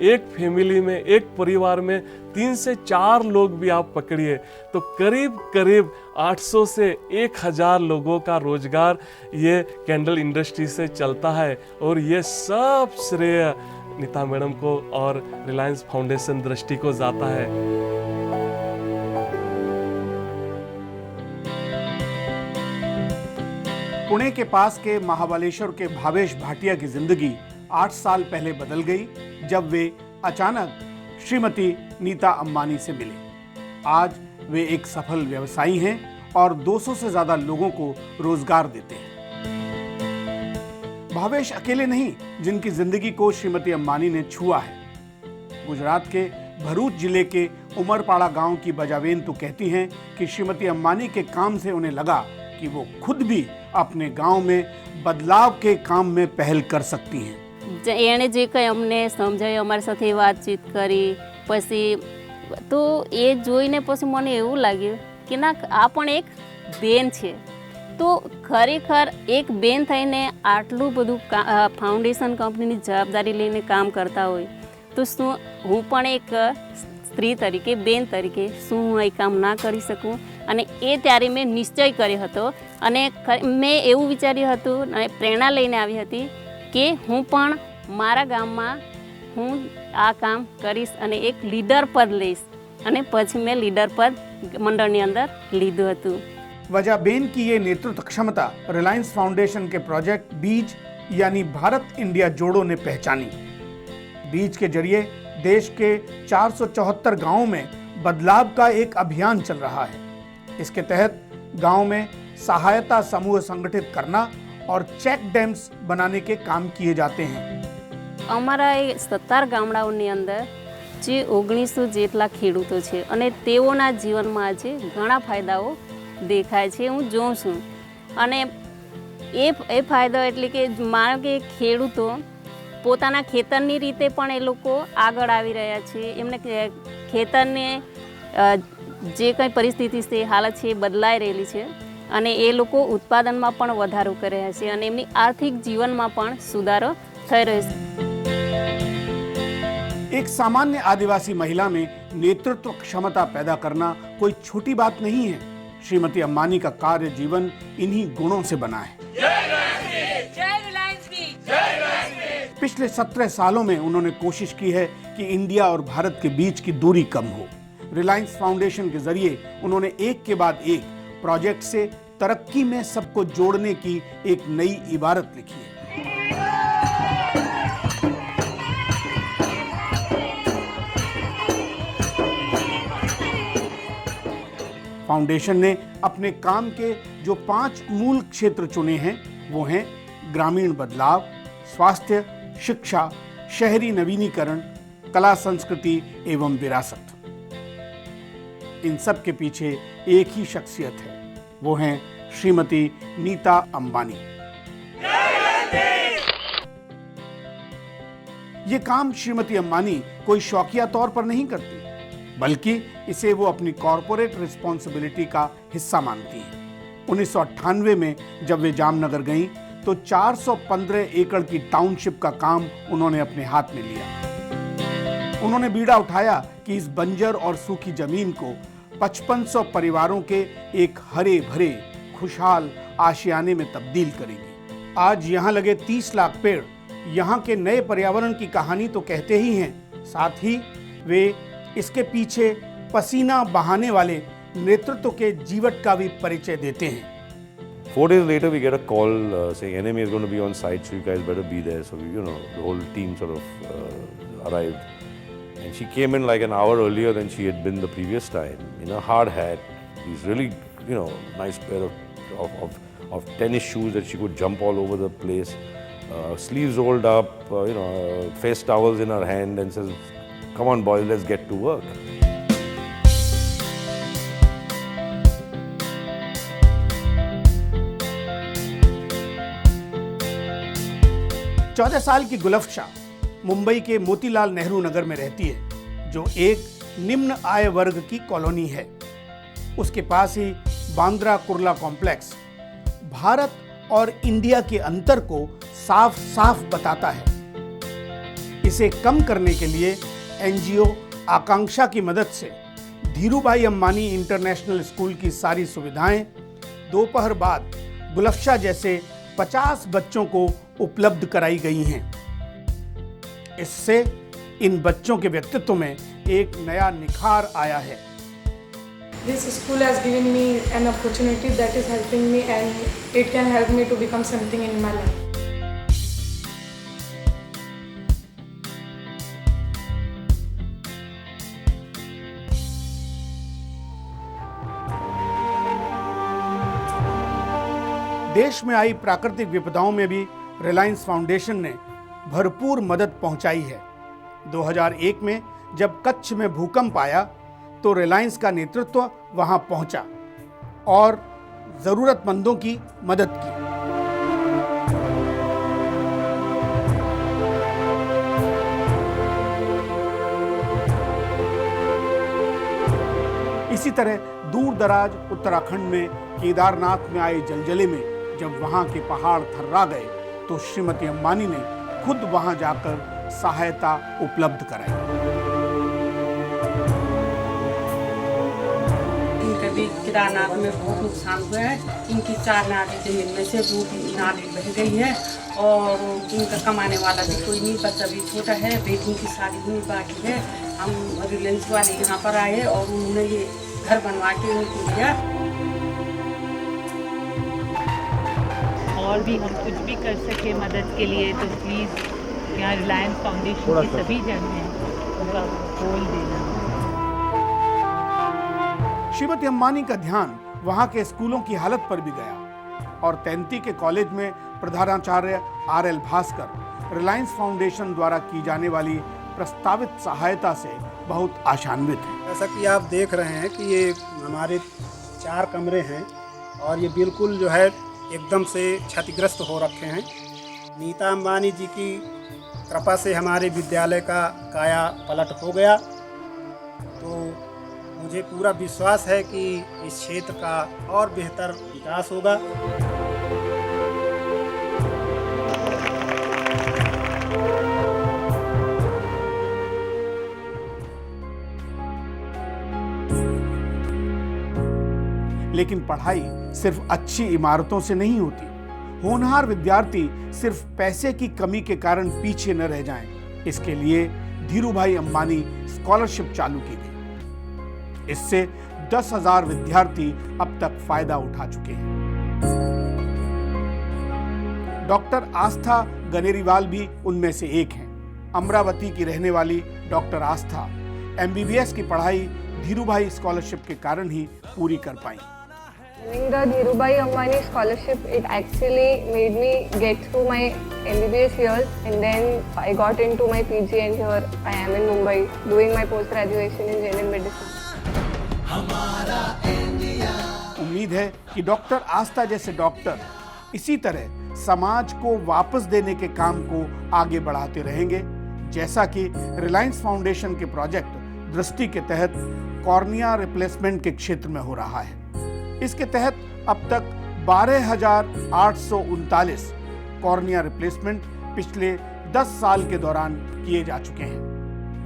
एक फैमिली में, एक परिवार में 3 से 4 लोग भी आप पकड़िए तो करीब करीब 800 से 1000 लोगों का रोजगार ये कैंडल इंडस्ट्री से चलता है। और ये सब श्रेय नीता मैडम को और रिलायंस फाउंडेशन दृष्टि को जाता है। पुणे के पास के महाबलेश्वर के भावेश भाटिया की जिंदगी 8 साल पहले बदल गई जब वे अचानक श्रीमती नीता अंबानी से मिले। आज वे एक सफल व्यवसायी हैं और 200 से ज्यादा लोगों को रोजगार देते हैं। भावेश अकेले नहीं जिनकी जिंदगी को श्रीमती अंबानी ने छुआ है। गुजरात के भरूच जिले के उमरपाड़ा गांव की बजावेन तो कहती हैं कि श्रीमती अंबानी के काम से उन्हें लगा कि वो खुद भी अपने गांव में बदलाव के काम में पहल कर सकती हैं। एणे जे कई अमने समझाय अमारी साथे बातचीत करी पछी तो ए जोईने पछी मने एवुं लाग्युं कि ना आ पण एक बेन छे। तो खरेखर एक बेन थईने आटલું બધું फाउंडेशन कंपनीनी जवाबदारी लईने काम करता होय तो शुं हूँ पण एक स्त्री तरीके बेन तरीके शुं हूँ ए काम ना करी सकूँ। અને એ ત્યારે મેં નિશ્ચય કર્યો હતો અને મેં એવું વિચાર્યું હતું અને પ્રેરણા લઈને આવી હતી કે હું પણ મારા ગામમાં હું આ કામ કરીશ અને એક લીડર પદ લઈશ અને પછી મેં લીડર પદ મંડળની અંદર લીધું હતું। वजाबेन की ये नेतृत्व क्षमता रिलायंस फाउंडेशन के प्रोजेक्ट बीज यानी भारत इंडिया जोड़ो ने पहचानी। बीज के जरिए देश के 474 गांवों में बदलाव का एक अभियान चल रहा है। इसके तहत गांव में सहायता समूह संगठित करना और चेक डैम्स बनाने के काम किए जाते हैं। અમારા 17 ગામડાઓની અંદર જે 1900 જેટલા ખેડૂતો છે અને તેઓના જીવનમાં આજે ઘણા ફાયદાઓ દેખાય છે હું જોઉં છું। અને એ ફાયદો એટલે કે માનો કે ખેડૂતો પોતાના ખેતરની રીતે પણ એ લોકો આગળ આવી રહ્યા છે। એમને ખેતરને જે કંઈ પરિસ્થિતિ છે હાલત છે એ બદલાઈ રહેલી છે અને એ લોકો ઉત્પાદનમાં પણ વધારો કરી રહ્યા છે અને એમની આર્થિક જીવનમાં પણ સુધારો થઈ રહ્યો છે। एक सामान्य आदिवासी महिला में नेतृत्व क्षमता पैदा करना कोई छोटी बात नहीं है। श्रीमती अंबानी का कार्य जीवन इन्हीं गुणों से बना है। पिछले 17 सालों में उन्होंने कोशिश की है कि इंडिया और भारत के बीच की दूरी कम हो। रिलायंस फाउंडेशन के जरिए उन्होंने एक के बाद एक प्रोजेक्ट से तरक्की में सबको जोड़ने की एक नई इबारत लिखी है। फाउंडेशन ने अपने काम के जो 5 मूल क्षेत्र चुने हैं वो हैं ग्रामीण बदलाव, स्वास्थ्य, शिक्षा, शहरी नवीनीकरण, कला संस्कृति एवं विरासत। इन सब के पीछे एक ही शख्सियत है, वो हैं श्रीमती नीता अंबानी। ये काम श्रीमती अंबानी कोई शौकिया तौर पर नहीं करती, बल्कि इसे वो अपनी कॉरपोरेट रिस्पॉन्सिबिलिटी का हिस्सा मानती हैं। 1998 में जब वे जामनगर गईं, तो 415 एकड़ की टाउनशिप का काम उन्होंने अपने हाथ में लिया। उन्होंने बीड़ा उठाया कि इस बंजर और सूखी जमीन को 5500 परिवारों के एक हरे भरे खुशहाल आशियाने में तब्दील करेंगी। आज यहाँ लगे 30 लाख पेड़ यहाँ के नए पर्यावरण की कहानी तो कहते ही हैं, साथ ही वे इसके पीछे पसीना बहाने वाले नेतृत्व के जीवट का भी परिचय देते हैं। 4 days later, we get a call saying NME is going to be on site, so you guys better be there. So, the whole team sort of arrived. And she came in like an hour earlier than she had been the previous time, in a hard hat, these really, nice pair of tennis shoes that she could jump all over the place, sleeves rolled up, face towels in her hand, and says, "Come on, boys, let's get to work." चौदह साल की गुलफ्शा मुंबई के मोतीलाल नेहरू नगर में रहती है, जो एक निम्न आय वर्ग की कॉलोनी है। उसके पास ही बांद्रा कुर्ला कॉम्प्लेक्स भारत और इंडिया के अंतर को साफ साफ बताता है। इसे कम करने के लिए एनजीओ आकांक्षा की मदद से धीरूभाई अंबानी इंटरनेशनल स्कूल की सारी सुविधाएं दोपहर बाद गुलफ्शा जैसे 50 बच्चों को उपलब्ध कराई गई हैं। इससे इन बच्चों के व्यक्तित्व में एक नया निखार आया है। This school has given me an opportunity that is helping me and it can help me to become something in my life. देश में आई प्राकृतिक विपदाओं में भी रिलायंस फाउंडेशन ने भरपूर मदद पहुंचाई है। 2001 में जब कच्छ में भूकंप आया तो रिलायंस का नेतृत्व वहां पहुंचा और जरूरतमंदों की मदद की। इसी तरह दूर दराज उत्तराखंड में केदारनाथ में आए जलजले में जब वहां के पहाड़ थर्रा गए तो श्रीमती अंबानी ने खुद वहां जाकर सहायता उपलब्ध कराई। इनका भी केदारनाथ में बहुत नुकसान हुआ है। इनकी 4 नाली जमीन में से 2 नाली बह गई है और इनका कमाने वाला भी कोई नहीं, बच्चा भी छोटा है, बेटी की शादी हुई बाकी है। हम रिलायंस वाले यहाँ पर आए और उन्होंने ये घर बनवा के उनको दिया। और भी हम कुछ भी कर सके मदद के लिए तो प्लीज़ यहाँ रिलायंस फाउंडेशन के सभी जन हैं उनका खोल देना। श्रीमती अंबानी का ध्यान वहां के स्कूलों की हालत पर भी गया और तैंती के कॉलेज में प्रधानाचार्य RL भास्कर रिलायंस फाउंडेशन द्वारा की जाने वाली प्रस्तावित सहायता से बहुत आशान्वित हैं। जैसा कि आप देख रहे हैं कि ये हमारे 4 कमरे हैं और ये बिल्कुल जो है एकदम से क्षतिग्रस्त हो रखे हैं। नीता अंबानी जी की कृपा से हमारे विद्यालय का काया पलट हो गया, तो मुझे पूरा विश्वास है कि इस क्षेत्र का और बेहतर विकास होगा। लेकिन पढ़ाई सिर्फ अच्छी इमारतों से नहीं होती। होनहार विद्यार्थी सिर्फ पैसे की कमी के कारण पीछे न रह जाएं, इसके लिए धीरूभाई अंबानी स्कॉलरशिप चालू की गई। इससे 10,000 विद्यार्थी अब तक फायदा उठा चुके हैं। डॉक्टर आस्था गनेरीवाल भी उनमें से एक हैं। अमरावती की रहने वाली डॉक्टर आस्था MBBS की पढ़ाई धीरूभाई स्कॉलरशिप के कारण ही पूरी कर पाई। Having the Dhirubhai Ambani scholarship, it actually made me get through my MBBS years, and then I got into my PG, and here I am in Mumbai doing my post graduation in general medicine. उम्मीद है कि doctor आस्था जैसे doctor इसी तरह समाज को वापस देने के काम को आगे बढ़ाते रहेंगे, जैसा कि रिलायंस फाउंडेशन के प्रोजेक्ट दृष्टि के तहत कॉर्निया रिप्लेसमेंट के क्षेत्र में हो रहा है। इसके तहत अब तक 12,839 कॉर्निया रिप्लेसमेंट पिछले 10 साल के दौरान किए जा चुके हैं।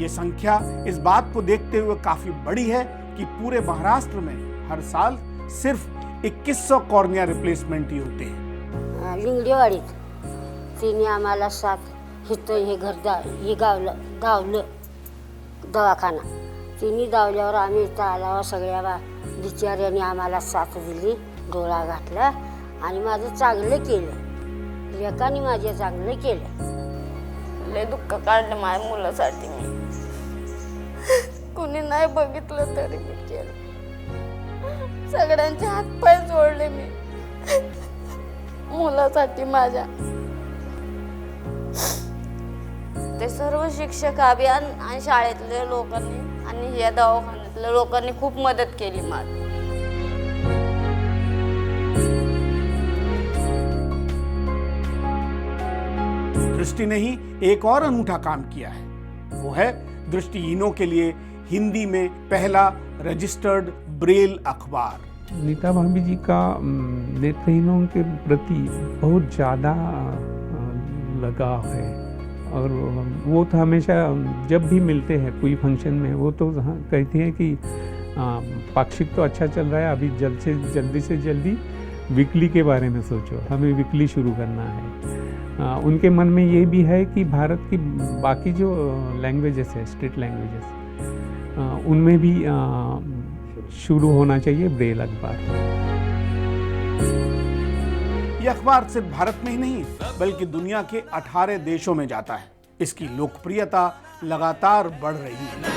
ये संख्या इस बात को देखते हुए काफी बड़ी है कि पूरे महाराष्ट्र में हर साल सिर्फ 2100 कॉर्निया रिप्लेसमेंट ही होते हैं। लिंगडेवाडीत तिने आम्हाला साथ इथं हे हे गावलं दवाखाना तिने दावल्यावर आम्ही इथं आल्यावर सगळ्या बिचाऱ्यांनी आम्हाला साथ दिली, डोळा घातला आणि माझं चांगलं केलं। लेकांनी माझे चांगलं केलं। लय दुःख काढलं माझ्या मुलासाठी मी, कुणी नाही बघितलं तरी मी केलं। सगळ्यांचे हात पाय जोडले मी मुलासाठी माझ्या। ते सर्व शिक्षक अभियान आणि शाळेतल्या लोकांनी आणि या दवाखान्यातल्या लोकांनी खूप मदत केली माझी। दृष्टि ने ही एक और अनूठा काम किया है, वो है दृष्टिहीनों के लिए हिंदी में पहला रजिस्टर्ड ब्रेल अखबार। नीता भाभी जी का नेत्रहीनों के प्रति बहुत ज़्यादा लगाव है और वो तो हमेशा जब भी मिलते हैं कोई फंक्शन में वो तो कहती हैं कि पाक्षिक तो अच्छा चल रहा है, अभी जल्दी से जल्दी वीकली के बारे में सोचो, हमें वीकली शुरू करना है। उनके मन में ये भी है कि भारत की बाकी जो लैंग्वेजेस है, स्टेट लैंग्वेजेस, उनमें भी शुरू होना चाहिए ब्रेल अखबार। यह अखबार सिर्फ भारत में ही नहीं बल्कि दुनिया के 18 देशों में जाता है। इसकी लोकप्रियता लगातार बढ़ रही है।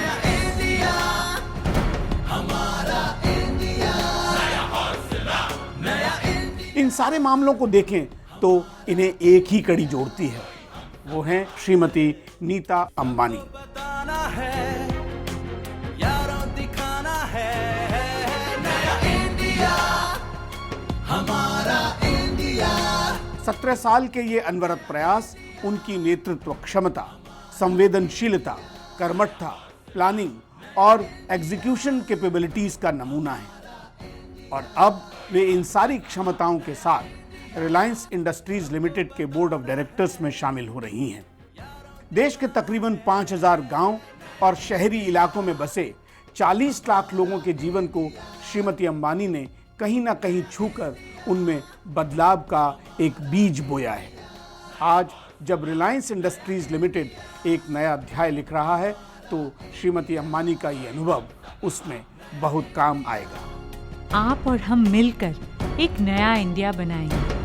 इन सारे मामलों को देखें तो इन्हें एक ही कड़ी जोड़ती है, वो है श्रीमती नीता अंबानी। 17 साल के ये अनवरत प्रयास उनकी नेतृत्व क्षमता, संवेदनशीलता, कर्मठता, प्लानिंग और एग्जीक्यूशन कैपेबिलिटीज का नमूना है। और अब वे इन सारी क्षमताओं के साथ रिलायंस इंडस्ट्रीज लिमिटेड के बोर्ड ऑफ डायरेक्टर्स में शामिल हो रही हैं। देश के तकरीबन 5000 गांव और शहरी इलाकों में बसे 40 लाख लोगों के जीवन को श्रीमती अंबानी ने कहीं ना कहीं छूकर उनमें बदलाव का एक बीज बोया है। आज जब रिलायंस इंडस्ट्रीज लिमिटेड एक नया अध्याय लिख रहा है तो श्रीमती अंबानी का ये अनुभव उसमें बहुत काम आएगा। आप और हम मिलकर एक नया इंडिया बनाएंगे।